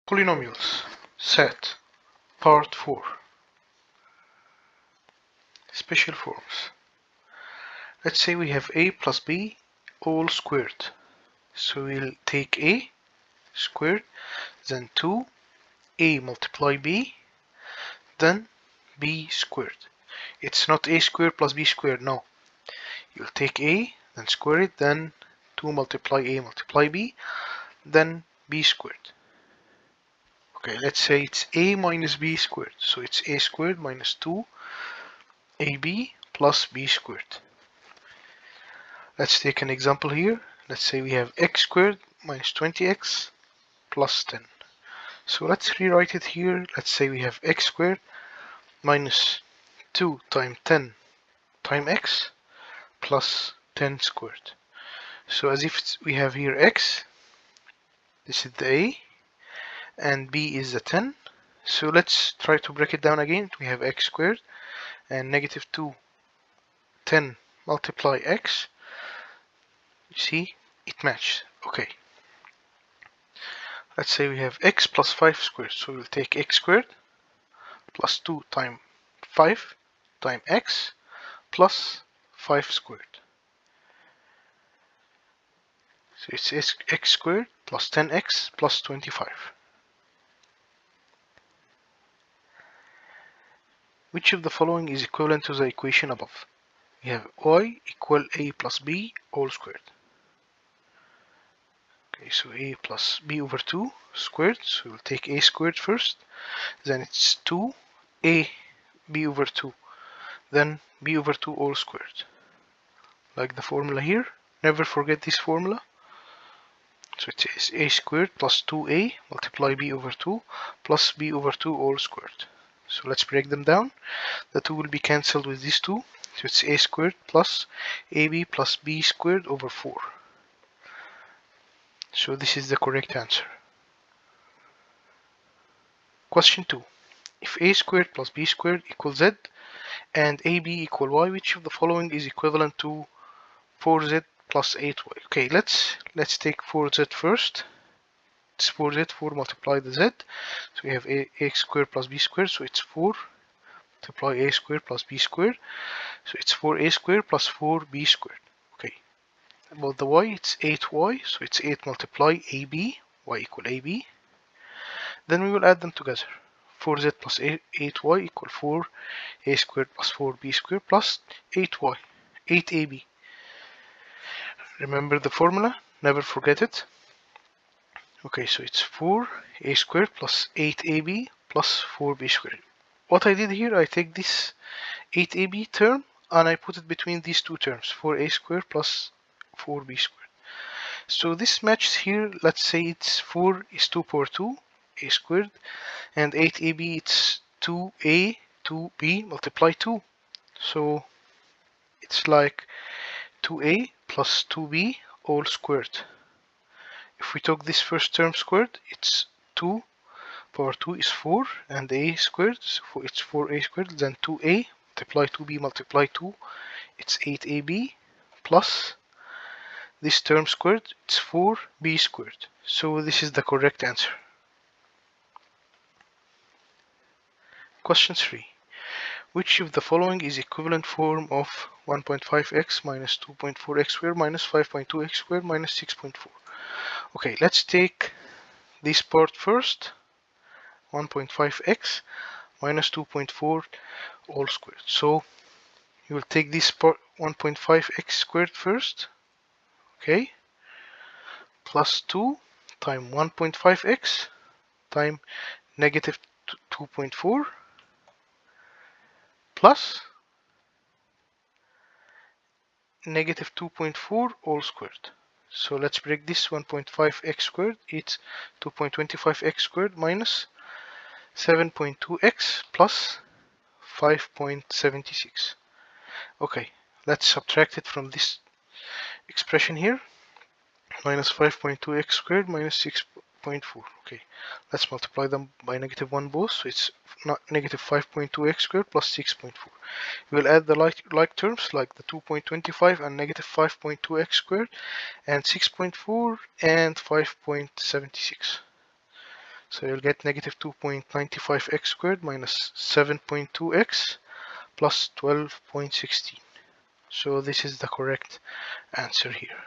Polynomials SAT Part 4 Special Forms. Let's say we have a plus b all squared. So we'll take a squared, then 2a multiply b, then b squared. It's not a squared plus b squared, no. You'll take a, then square it, then 2 multiply a multiply b, then b squared. Okay, let's say it's a minus b squared. So it's a squared minus 2ab plus b squared. Let's take an example here. Let's say we have x squared minus 20x plus 10. So let's rewrite it here. Let's say we have x squared minus 2 times 10 times x plus 10 squared. So as if we have here x, this is the a, and b is the 10. So let's try to break it down again. We have x squared and negative 2 10 multiply x. You see, it matches. Okay. Let's say we have x plus 5 squared. So we'll take x squared plus 2 times 5 times x plus 5 squared. So it's x squared plus 10x plus 25. Which of the following is equivalent to the equation above? We have y equal a plus b all squared. Okay, so a plus b over 2 squared. So we'll take a squared first. Then it's 2a b over 2. Then b over 2 all squared. Like the formula here. Never forget this formula. So it's a squared plus 2a multiply b over 2 plus b over 2 all squared. So let's break them down. The 2 will be cancelled with these 2. So it's a squared plus ab plus b squared over 4. So this is the correct answer. Question 2. If a squared plus b squared equals z and ab equal y, which of the following is equivalent to 4z plus 8y? Okay, let's take 4z first. It's 4z, 4 multiply the z. So we have ax squared plus b squared, so it's 4 multiply a squared plus b squared. So it's 4a squared plus 4b squared. Okay. About the y, it's 8y, so it's 8 multiply ab, y equal ab. Then we will add them together. 4z plus 8y equal 4a squared plus 4b squared plus 8y, 8ab. Remember the formula, never forget it. Okay, so it's 4a squared plus 8ab plus 4b squared. What I did here, I take this 8ab term and I put it between these two terms, 4a squared plus 4b squared. So this matches here. Let's say it's 4 is 2 power 2, a squared, and 8ab it's 2a, 2b multiply 2. So it's like 2a plus 2b all squared. If we took this first term squared, it's 2 power 2 is 4, and a squared, so it's 4a squared, then 2a multiply 2b multiply 2, it's 8ab, plus this term squared, it's 4b squared. So this is the correct answer. Question 3. Which of the following is equivalent form of 1.5x minus 2.4x squared minus 5.2x squared minus 6.4? Okay, let's take this part first. 1.5x minus 2.4 all squared. So you will take this part 1.5x squared first, okay, plus 2 times 1.5x times negative 2.4 plus negative 2.4 all squared. So let's break this 1.5x squared. It's 2.25x squared minus 7.2x plus 5.76. Okay, let's subtract it from this expression here. Minus 5.2x squared minus 6.4. Okay, let's multiply them by negative 1 both. So it's not negative 5.2x squared plus 6.4. We will add the like terms like the 2.25 and negative 5.2x squared and 6.4 and 5.76. So you'll get negative 2.95x squared minus 7.2x plus 12.16. So this is the correct answer here.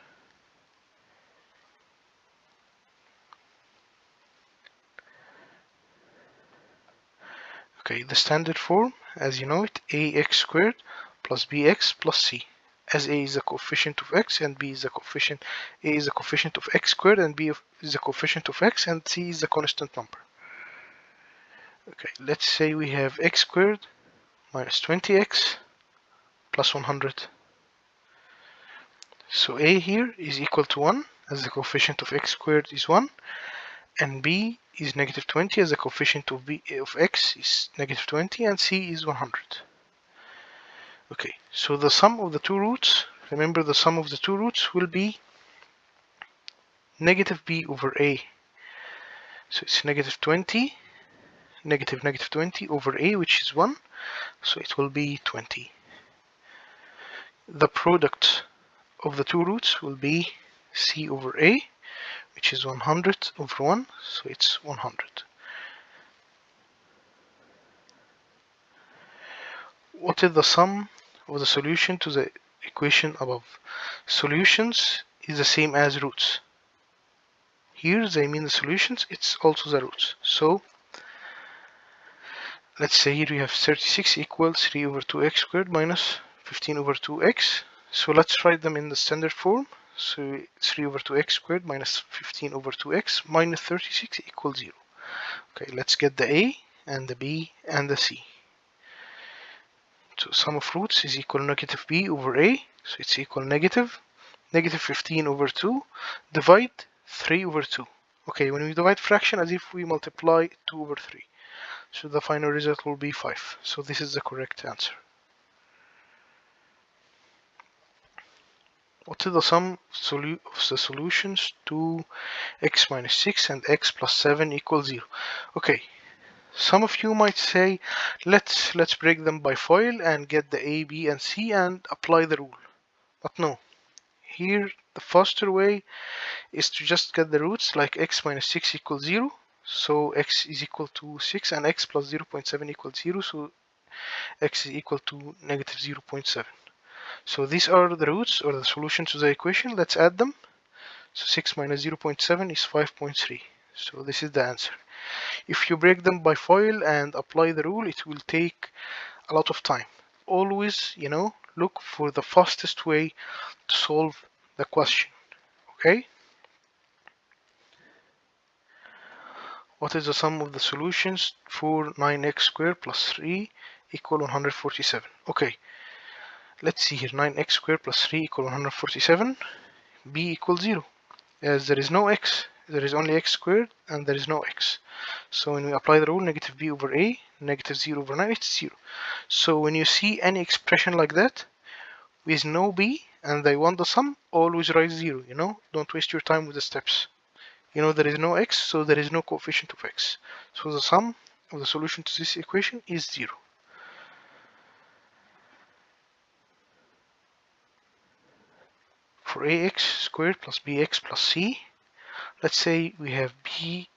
Okay, the standard form, as you know it, ax squared plus bx plus c. As a is the coefficient of x and b is the coefficient, a is the coefficient of x squared and b is the coefficient of x and c is the constant number. Okay, let's say we have x squared minus 20x plus 100. So a here is equal to 1 as the coefficient of x squared is 1 and b is negative 20 as the coefficient of x is negative 20 and c is 100. Okay, so the sum of the two roots, remember the sum of the two roots will be negative b over a. So it's negative 20, negative 20 over a, which is 1, so it will be 20. The product of the two roots will be c over a, which is 100 over 1, so it's 100. What is the sum of the solution to the equation above? Solutions is the same as roots. Here they mean the solutions, it's also the roots. So let's say here we have 36 equals 3 over 2x squared minus 15 over 2x. So let's write them in the standard form. So 3 over 2x squared minus 15 over 2x minus 36 equals 0. Okay, let's get the a and the b and the c. So sum of roots is equal negative b over a, so it's equal negative 15 over 2 divide 3 over 2. Okay, when we divide fraction as if we multiply 2 over 3. So the final result will be 5. So this is the correct answer. What is the sum of the solutions to x minus 6 and x plus 7 equals 0? Okay, some of you might say, let's break them by FOIL and get the a, b, and c and apply the rule. But no. Here, the faster way is to just get the roots, like x minus 6 equals 0. So x is equal to 6 and x plus 0.7 equals 0. So x is equal to negative 0.7. So these are the roots or the solution to the equation. Let's add them. So 6 minus 0.7 is 5.3. So this is the answer. If you break them by FOIL and apply the rule, it will take a lot of time. Always, look for the fastest way to solve the question. Okay? What is the sum of the solutions for 9x squared plus 3 equal 147? Okay, let's see here. 9x squared plus 3 equal 147. B equals 0. As there is no x, there is only x squared and there is no x. So when we apply the rule, negative b over a, negative 0 over 9, it's 0. So when you see any expression like that with no b and they want the sum, always write 0, Don't waste your time with the steps. There is no x, so there is no coefficient of x. So the sum of the solution to this equation is 0. For ax squared plus bx plus c, let's say we have b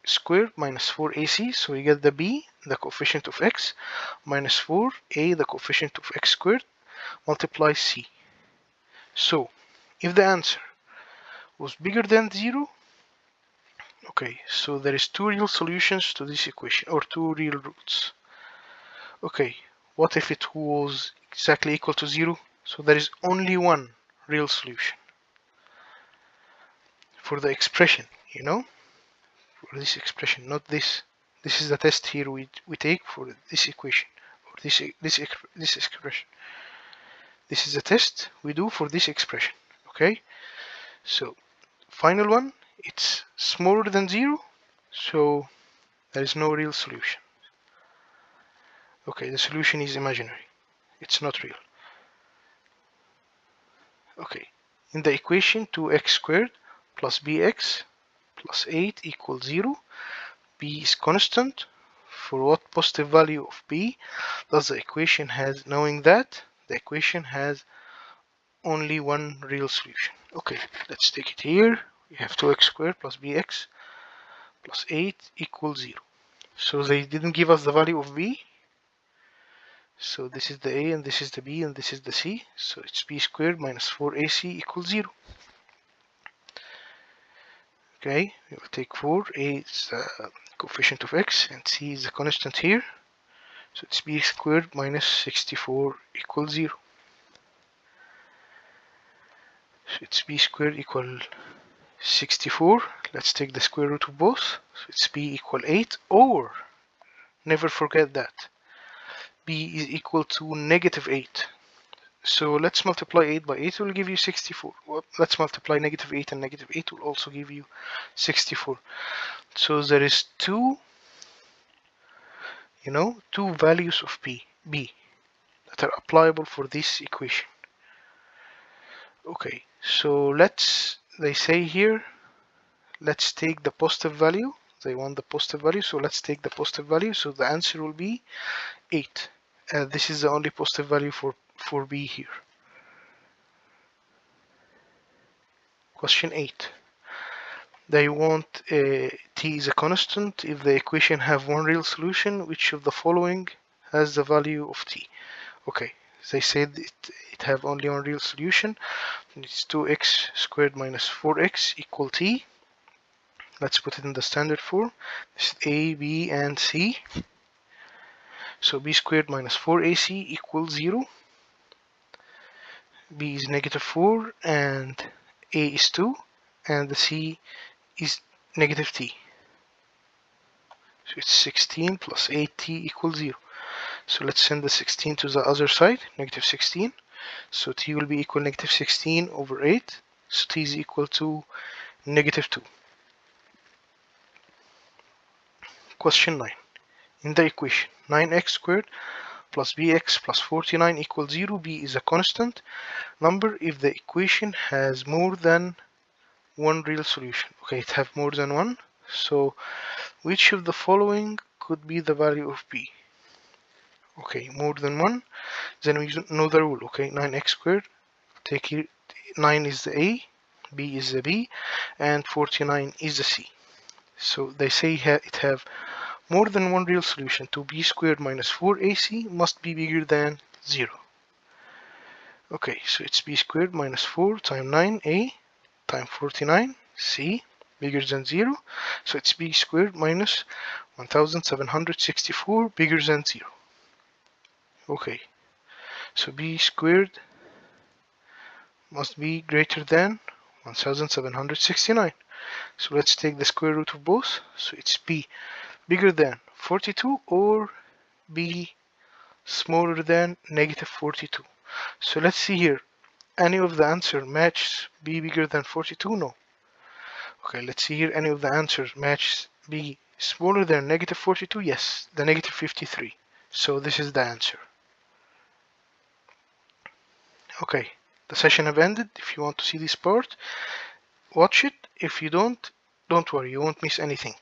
squared minus 4ac, so we get the b, the coefficient of x, minus 4a, the coefficient of x squared, multiply c. So if the answer was bigger than 0, okay, so there is two real solutions to this equation, or two real roots. Okay, what if it was exactly equal to 0? So there is only one real solution for the expression, for this expression, not this. This is the test here we take for this equation, or this expression. This is the test we do for this expression, okay? So, final one, it's smaller than 0, so there is no real solution. Okay, the solution is imaginary. It's not real. Okay, in the equation 2x squared plus bx plus 8 equals 0, b is constant. For what positive value of b does the equation has? Knowing that, the equation has only one real solution. Okay, let's take it here. We have 2x squared plus bx plus 8 equals 0. So they didn't give us the value of b. So this is the a, and this is the b, and this is the c. So it's b squared minus 4ac equals 0. Okay, we will take 4. A is the coefficient of x, and c is the constant here. So it's b squared minus 64 equals 0. So it's b squared equal 64. Let's take the square root of both. So it's b equal 8, or never forget that b is equal to negative 8. So let's multiply 8 by 8, it will give you 64. Well, let's multiply negative 8 and negative 8 will also give you 64. So there is two values of b that are applicable for this equation. Okay, so they say here, let's take the positive value. They want the positive value, so let's take the positive value. So the answer will be 8. This is the only positive value for b here. Question 8. They want t is a constant. If the equation have one real solution, which of the following has the value of t? Okay, they said it have only one real solution. It's 2x squared minus 4x equal t. Let's put it in the standard form. This is a, b, and c. So b squared minus 4ac equals 0. b is negative 4 and a is 2 and the c is negative t. So it's 16 plus 8t equals 0. So let's send the 16 to the other side, negative 16. So t will be equal to negative 16 over 8. So t is equal to negative 2. Question 9. In the equation, 9x squared plus bx plus 49 equals 0. B is a constant number if the equation has more than one real solution. Okay, it have more than one. So which of the following could be the value of b? Okay, more than one. Then we know the rule. Okay, 9x squared. Take here, 9 is the a, b is the b, and 49 is the c. So they say it have more than one real solution. To b squared minus 4ac must be bigger than 0. Okay, so it's b squared minus 4 times 9a times 49 c bigger than 0. So it's b squared minus 1764 bigger than 0. Okay, so b squared must be greater than 1769. So let's take the square root of both. So it's b bigger than 42 or b smaller than negative 42. So let's see here. Any of the answer matches b bigger than 42? No. Okay, let's see here. Any of the answers matches b smaller than negative 42? Yes, the negative 53. So this is the answer. Okay, the session have ended. If you want to see this part, watch it. If you don't worry, you won't miss anything.